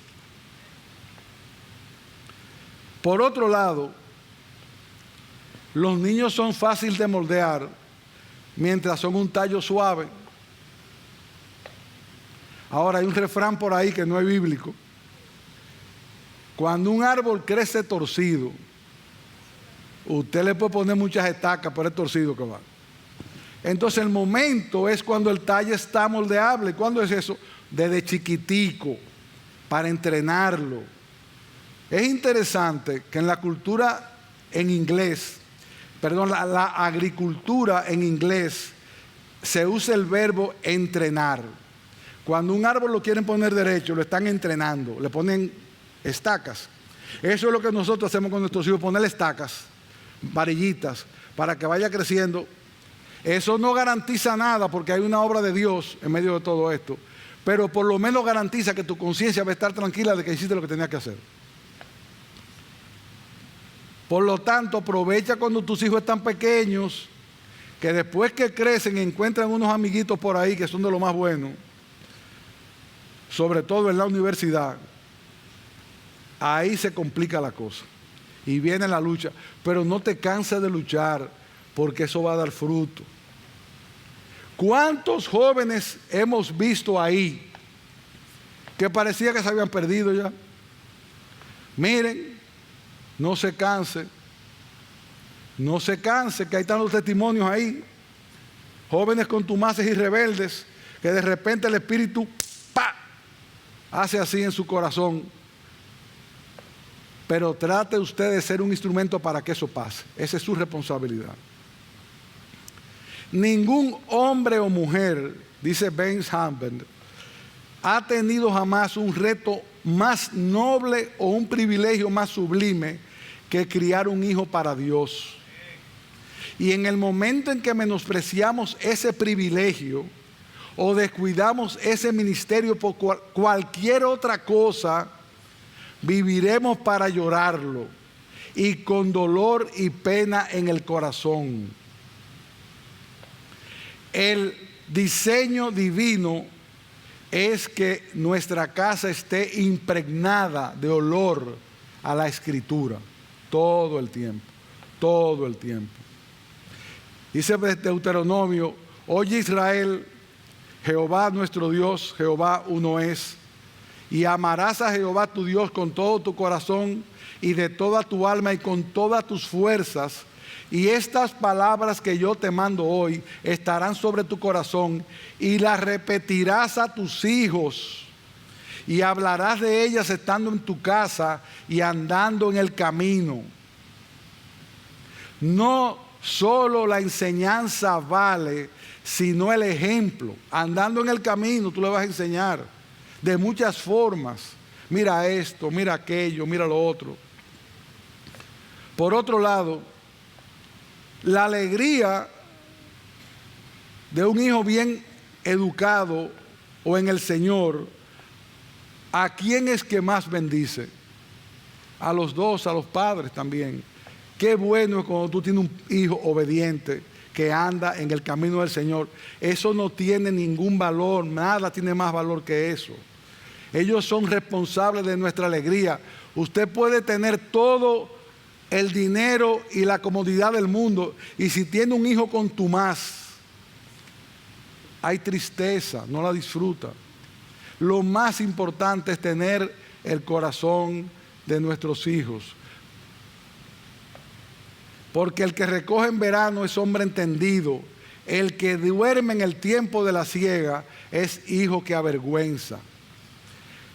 Por otro lado, los niños son fáciles de moldear mientras son un tallo suave. Ahora hay un refrán por ahí que no es bíblico. Cuando un árbol crece torcido, usted le puede poner muchas estacas, pero es torcido que va. Entonces el momento es cuando el tallo está moldeable. ¿Cuándo es eso? Desde chiquitico, para entrenarlo. Es interesante que en la cultura en inglés, la agricultura en inglés, se usa el verbo entrenar. Cuando un árbol lo quieren poner derecho, lo están entrenando, le ponen estacas. Eso es lo que nosotros hacemos con nuestros hijos, ponerle estacas, varillitas, para que vaya creciendo. Eso no garantiza nada porque hay una obra de Dios en medio de todo esto, pero por lo menos garantiza que tu conciencia va a estar tranquila de que hiciste lo que tenías que hacer. Por lo tanto, aprovecha cuando tus hijos están pequeños, que después que crecen encuentran unos amiguitos por ahí que son de lo más bueno, sobre todo en la universidad. Ahí se complica la cosa y viene la lucha, pero no te canses de luchar porque eso va a dar fruto. ¿Cuántos jóvenes hemos visto ahí que parecía que se habían perdido ya. Miren, no se canse, no se canse, que ahí están los testimonios ahí. Jóvenes contumaces y rebeldes, que de repente el Espíritu ¡pa!, hace así en su corazón. Pero trate usted de ser un instrumento para que eso pase. Esa es su responsabilidad. Ningún hombre o mujer, dice Ben Hamben, ha tenido jamás un reto más noble o un privilegio más sublime que criar un hijo para Dios. Y en el momento en que menospreciamos ese privilegio o descuidamos ese ministerio por cualquier otra cosa, viviremos para llorarlo y con dolor y pena en el corazón. El diseño divino es que nuestra casa esté impregnada de olor a la Escritura todo el tiempo, todo el tiempo. Dice Deuteronomio: oye Israel, Jehová nuestro Dios, Jehová uno es, y amarás a Jehová tu Dios con todo tu corazón y de toda tu alma y con todas tus fuerzas. Y estas palabras que yo te mando hoy estarán sobre tu corazón y las repetirás a tus hijos y hablarás de ellas estando en tu casa y andando en el camino. No solo la enseñanza vale, sino el ejemplo. Andando en el camino tú le vas a enseñar de muchas formas. Mira esto, mira aquello, mira lo otro. Por otro lado, la alegría de un hijo bien educado o en el Señor, ¿a quién es que más bendice? A los dos, a los padres también. Qué bueno es cuando tú tienes un hijo obediente que anda en el camino del Señor. Eso no tiene ningún valor, nada tiene más valor que eso. Ellos son responsables de nuestra alegría. Usted puede tener todo el dinero y la comodidad del mundo, y si tiene un hijo contumaz, hay tristeza, no la disfruta. Lo más importante es tener el corazón de nuestros hijos, porque el que recoge en verano es hombre entendido, el que duerme en el tiempo de la siega es hijo que avergüenza.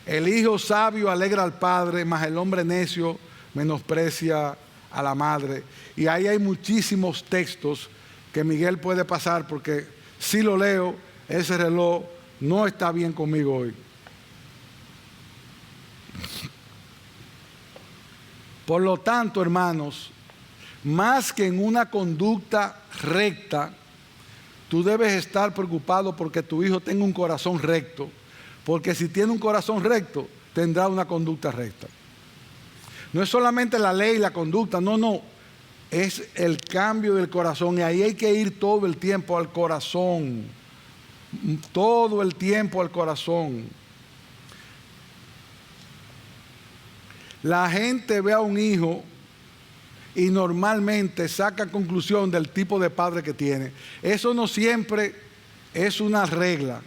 El hijo sabio alegra al padre, mas el hombre necio menosprecia a la madre. Y ahí hay muchísimos textos que Miguel puede pasar, porque si lo leo, ese reloj no está bien conmigo hoy. Por lo tanto, hermanos, más que en una conducta recta, tú debes estar preocupado porque tu hijo tenga un corazón recto, porque si tiene un corazón recto, tendrá una conducta recta. No es solamente la ley y la conducta, no. Es el cambio del corazón, y ahí hay que ir todo el tiempo al corazón. Todo el tiempo al corazón. La gente ve a un hijo y normalmente saca conclusión del tipo de padre que tiene. Eso no siempre es una regla.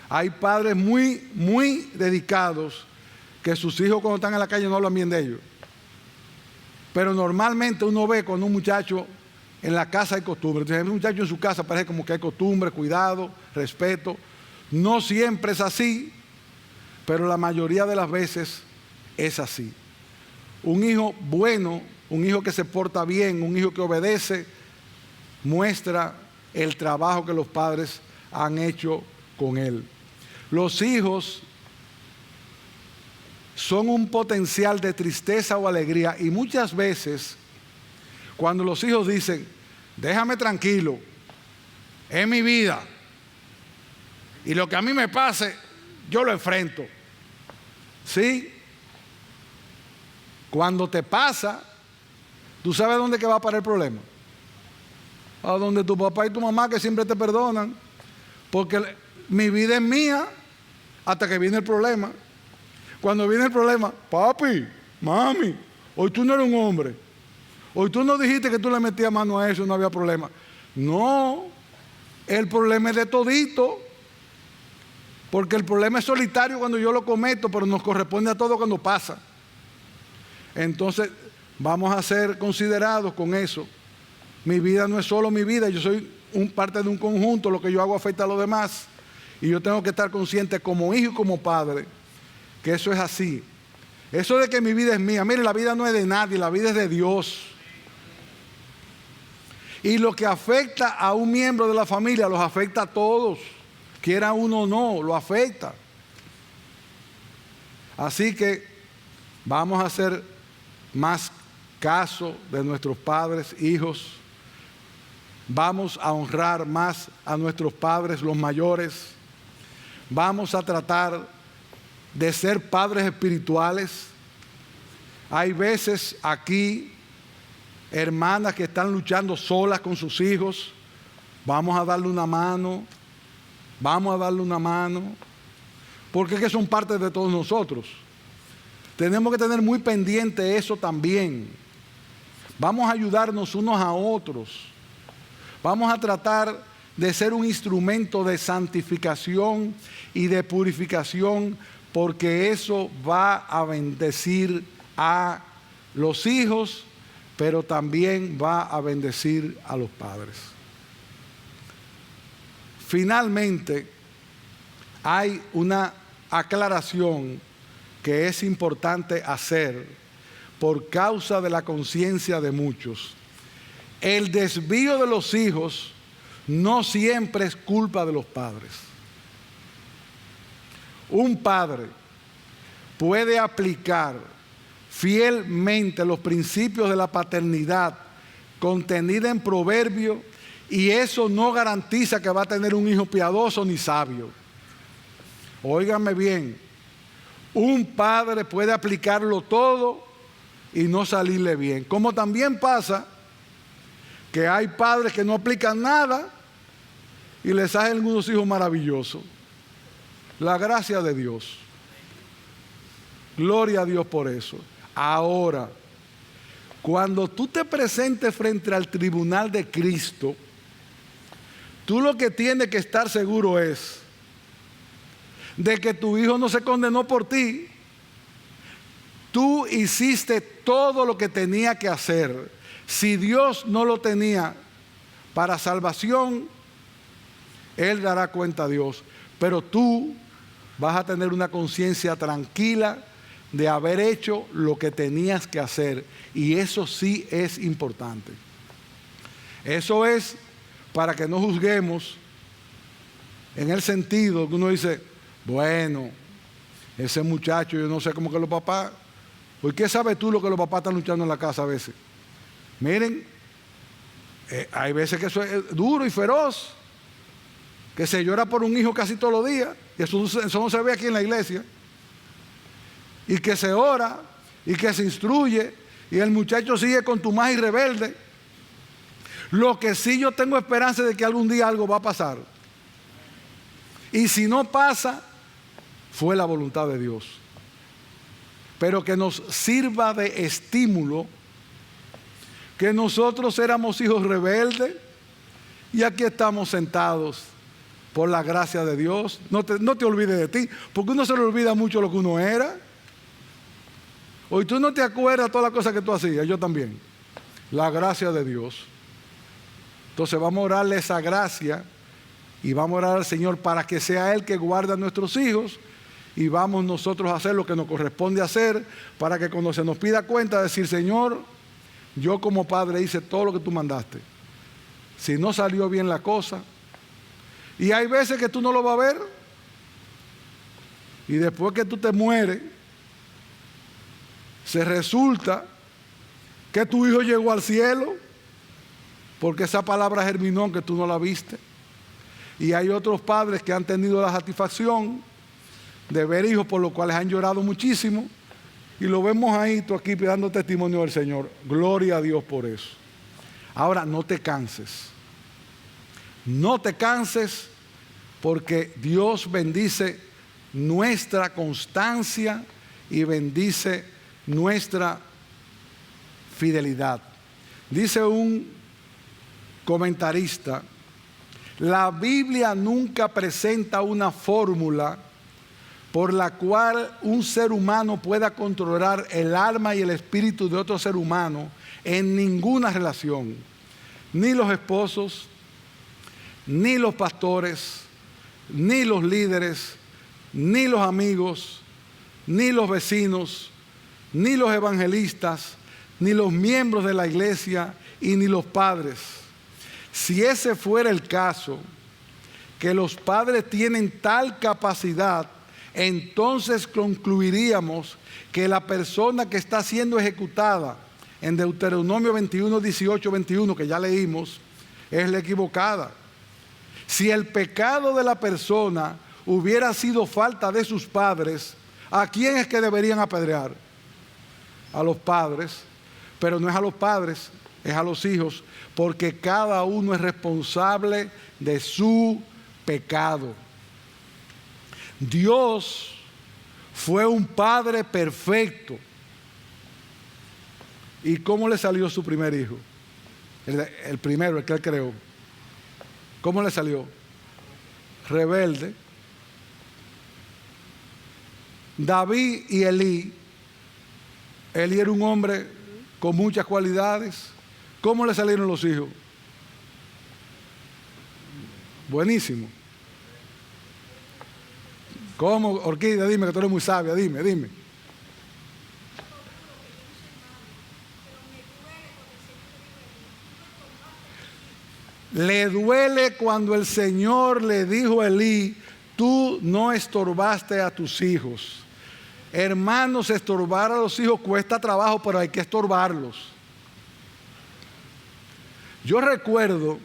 Hay padres muy, muy dedicados que sus hijos cuando están en la calle no hablan bien de ellos. Pero normalmente uno ve cuando un muchacho en la casa hay costumbre. Entonces, un muchacho en su casa parece como que hay costumbre, cuidado, respeto. No siempre es así, pero la mayoría de las veces es así. Un hijo bueno, un hijo que se porta bien, un hijo que obedece, muestra el trabajo que los padres han hecho con él. Los hijos son un potencial de tristeza o alegría, y muchas veces cuando los hijos dicen: déjame tranquilo, es mi vida y lo que a mí me pase yo lo enfrento. ¿Sí? Cuando te pasa, ¿tú sabes dónde que va a parar el problema? A donde tu papá y tu mamá, que siempre te perdonan, porque mi vida es mía hasta que viene el problema. Cuando viene el problema: papi, mami, hoy tú no eres un hombre. Hoy tú no dijiste que tú le metías mano a eso y no había problema. No, el problema es de todito. Porque el problema es solitario cuando yo lo cometo, pero nos corresponde a todo cuando pasa. Entonces, vamos a ser considerados con eso. Mi vida no es solo mi vida, yo soy parte de un conjunto, lo que yo hago afecta a los demás. Y yo tengo que estar consciente como hijo y como padre que eso es así. Eso de que mi vida es mía, mire, la vida no es de nadie, la vida es de Dios. Y lo que afecta a un miembro de la familia los afecta a todos, quiera uno o no, lo afecta. Así que vamos a hacer más caso de nuestros padres, hijos. Vamos a honrar más a nuestros padres, los mayores. Vamos a tratar de ser padres espirituales. Hay veces aquí hermanas que están luchando solas con sus hijos. Vamos a darle una mano. Vamos a darle una mano. Porque es que son parte de todos nosotros. Tenemos que tener muy pendiente eso también. Vamos a ayudarnos unos a otros. Vamos a tratar de ser un instrumento de santificación y de purificación, porque eso va a bendecir a los hijos, pero también va a bendecir a los padres. Finalmente, hay una aclaración que es importante hacer por causa de la conciencia de muchos. El desvío de los hijos no siempre es culpa de los padres. Un padre puede aplicar fielmente los principios de la paternidad contenida en Proverbios y eso no garantiza que va a tener un hijo piadoso ni sabio. Óigame bien, un padre puede aplicarlo todo y no salirle bien. Como también pasa que hay padres que no aplican nada y les salen unos hijos maravillosos. La gracia de Dios. Gloria a Dios por eso. Ahora, cuando tú te presentes frente al tribunal de Cristo, tú lo que tienes que estar seguro es de que tu hijo no se condenó por ti. Tú hiciste todo lo que tenía que hacer. Si Dios no lo tenía para salvación, Él dará cuenta a Dios. Pero tú vas a tener una conciencia tranquila de haber hecho lo que tenías que hacer. Y eso sí es importante. Eso es para que no juzguemos en el sentido que uno dice, bueno, ese muchacho, yo no sé cómo que los papás, ¿por qué sabes tú lo que los papás están luchando en la casa a veces? Miren, hay veces que eso es duro y feroz, que se llora por un hijo casi todos los días, y eso no se ve aquí en la iglesia, y que se ora, y que se instruye, y el muchacho sigue contumaz y rebelde. Lo que sí yo tengo esperanza de que algún día algo va a pasar. Y si no pasa, fue la voluntad de Dios. Pero que nos sirva de estímulo que nosotros éramos hijos rebeldes y aquí estamos sentados por la gracia de Dios. No te olvides de ti, porque uno se le olvida mucho lo que uno era. Hoy tú no te acuerdas de todas las cosas que tú hacías, yo también. La gracia de Dios. Entonces vamos a orarle esa gracia y vamos a orar al Señor para que sea Él que guarde a nuestros hijos y vamos nosotros a hacer lo que nos corresponde hacer para que cuando se nos pida cuenta decir, Señor, yo como padre hice todo lo que tú mandaste. Si no salió bien la cosa, y hay veces que tú no lo vas a ver, y después que tú te mueres, se resulta que tu hijo llegó al cielo, porque esa palabra germinó que tú no la viste. Y hay otros padres que han tenido la satisfacción de ver hijos por los cuales han llorado muchísimo, y lo vemos ahí, tú aquí dando testimonio del Señor. Gloria a Dios por eso. Ahora, no te canses. No te canses porque Dios bendice nuestra constancia y bendice nuestra fidelidad. Dice un comentarista La Biblia nunca presenta una fórmula por la cual un ser humano pueda controlar el alma y el espíritu de otro ser humano en ninguna relación. Ni los esposos, ni los pastores, ni los líderes, ni los amigos, ni los vecinos, ni los evangelistas, ni los miembros de la iglesia y ni los padres. Si ese fuera el caso, que los padres tienen tal capacidad, entonces concluiríamos que la persona que está siendo ejecutada en Deuteronomio 21, 18, 21, que ya leímos, es la equivocada. Si el pecado de la persona hubiera sido falta de sus padres, ¿a quién es que deberían apedrear? A los padres, pero no es a los padres, es a los hijos, porque cada uno es responsable de su pecado. Dios fue un padre perfecto. ¿Y cómo le salió su primer hijo? El primero, el que él creó. ¿Cómo le salió? Rebelde. David y Elí. Elí era un hombre con muchas cualidades. ¿Cómo le salieron los hijos? Buenísimo. ¿Cómo? Orquídea, dime que tú eres muy sabia, dime. Le duele cuando el Señor le dijo a Elí, tú no estorbaste a tus hijos. Hermanos, estorbar a los hijos cuesta trabajo, pero hay que estorbarlos. Yo recuerdo,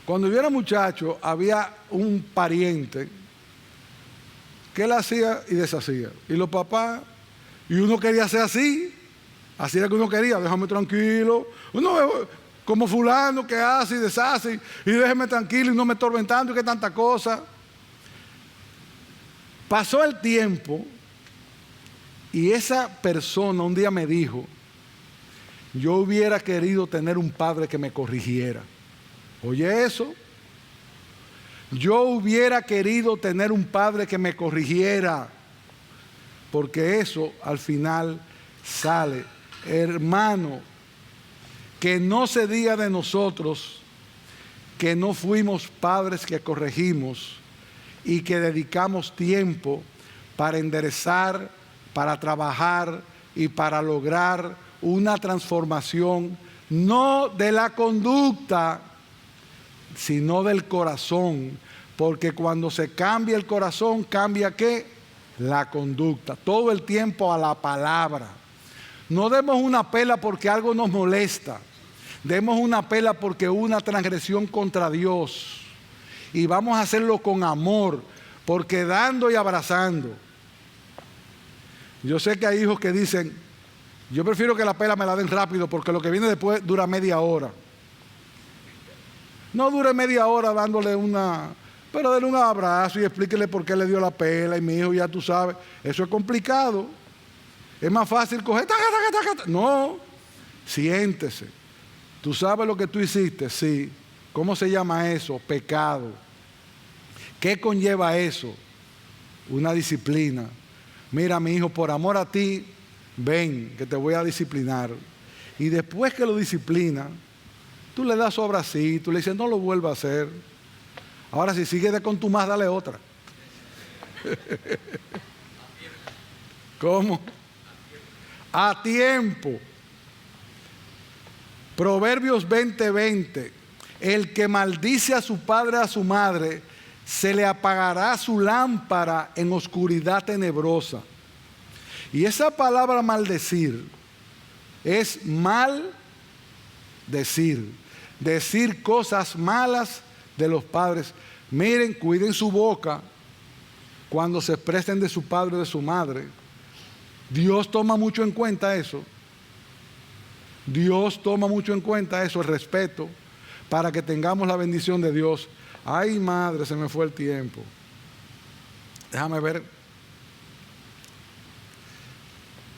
cuando yo era muchacho, había un pariente que él hacía y deshacía. Y los papás, y uno quería ser así era que uno quería, déjame tranquilo. Uno como fulano que hace y deshace, y déjeme tranquilo y no me estormentando y que tanta cosa. Pasó el tiempo y esa persona un día me dijo, yo hubiera querido tener un padre que me corrigiera. Oye eso. Yo hubiera querido tener un padre que me corrigiera, porque eso al final sale. Hermano, que no se diga de nosotros que no fuimos padres que corregimos y que dedicamos tiempo para enderezar, para trabajar y para lograr una transformación, no de la conducta, sino del corazón, porque cuando se cambia el corazón, ¿cambia qué? La conducta, todo el tiempo a la palabra. No demos una pela porque algo nos molesta, demos una pela porque hubo una transgresión contra Dios, y vamos a hacerlo con amor, porque dando y abrazando. Yo sé que hay hijos que dicen, yo prefiero que la pela me la den rápido porque lo que viene después dura media hora. No dure media hora dándole pero denle un abrazo y explíquele por qué le dio la pela y mi hijo ya tú sabes. Eso es complicado. Es más fácil coger, no, siéntese. ¿Tú sabes lo que tú hiciste? Sí. ¿Cómo se llama eso? Pecado. ¿Qué conlleva eso? Una disciplina. Mira, mi hijo, por amor a ti, ven, que te voy a disciplinar. Y después que lo disciplina, tú le das su abracito, le dices, no lo vuelva a hacer. Ahora, si sigue de contumaz, dale otra. ¿Cómo? A tiempo. Proverbios 20:20. El que maldice a su padre o a su madre, se le apagará su lámpara en oscuridad tenebrosa. Y esa palabra maldecir es mal decir cosas malas de los padres. Miren, cuiden su boca cuando se expresen de su padre o de su madre. Dios toma mucho en cuenta eso. Dios toma mucho en cuenta eso, el respeto, para que tengamos la bendición de Dios. Ay, madre, se me fue el tiempo. Déjame ver.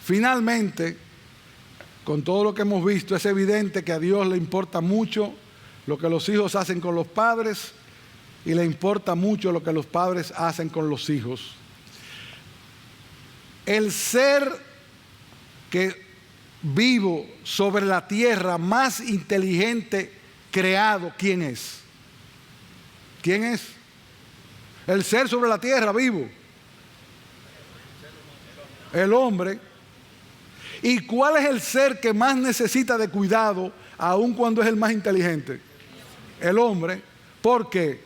Finalmente, con todo lo que hemos visto, es evidente que a Dios le importa mucho lo que los hijos hacen con los padres y le importa mucho lo que los padres hacen con los hijos. El ser que vivo sobre la tierra más inteligente creado, ¿quién es? ¿Quién es? El ser sobre la tierra vivo. El hombre. ¿Y cuál es el ser que más necesita de cuidado, aun cuando es el más inteligente? El hombre. ¿Por qué?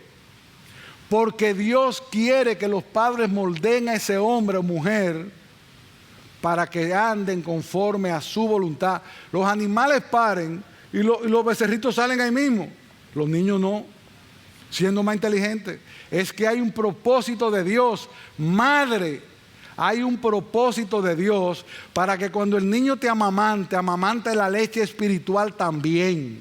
Porque Dios quiere que los padres moldeen a ese hombre o mujer para que anden conforme a su voluntad. Los animales paren y los becerritos salen ahí mismo. Los niños no, siendo más inteligentes. Es que hay un propósito de Dios. Madre, hay un propósito de Dios para que cuando el niño te amamante la leche espiritual también.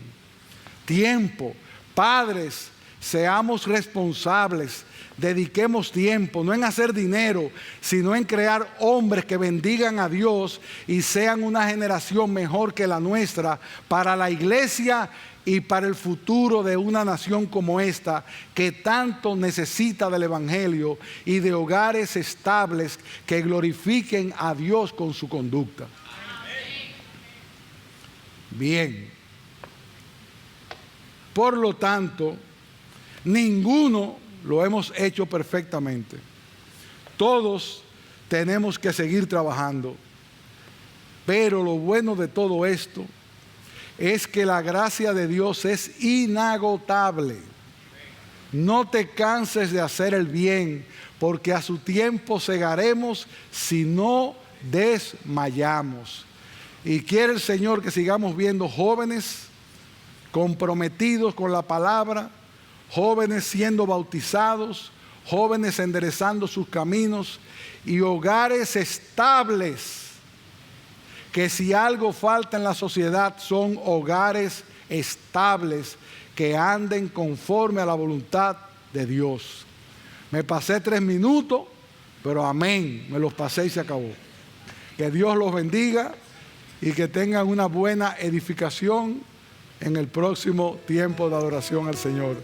Tiempo. Padres, seamos responsables, dediquemos tiempo, no en hacer dinero, sino en crear hombres que bendigan a Dios y sean una generación mejor que la nuestra para la iglesia y para el futuro de una nación como esta, que tanto necesita del Evangelio y de hogares estables que glorifiquen a Dios con su conducta. Bien. Por lo tanto, ninguno lo hemos hecho perfectamente. Todos tenemos que seguir trabajando. Pero lo bueno de todo esto es que la gracia de Dios es inagotable. No te canses de hacer el bien, porque a su tiempo segaremos si no desmayamos. Y quiere el Señor que sigamos viendo jóvenes comprometidos con la palabra, jóvenes siendo bautizados, jóvenes enderezando sus caminos y hogares estables, que si algo falta en la sociedad son hogares estables que anden conforme a la voluntad de Dios. Me pasé 3 minutos, pero amén, me los pasé y se acabó. Que Dios los bendiga y que tengan una buena edificación en el próximo tiempo de adoración al Señor.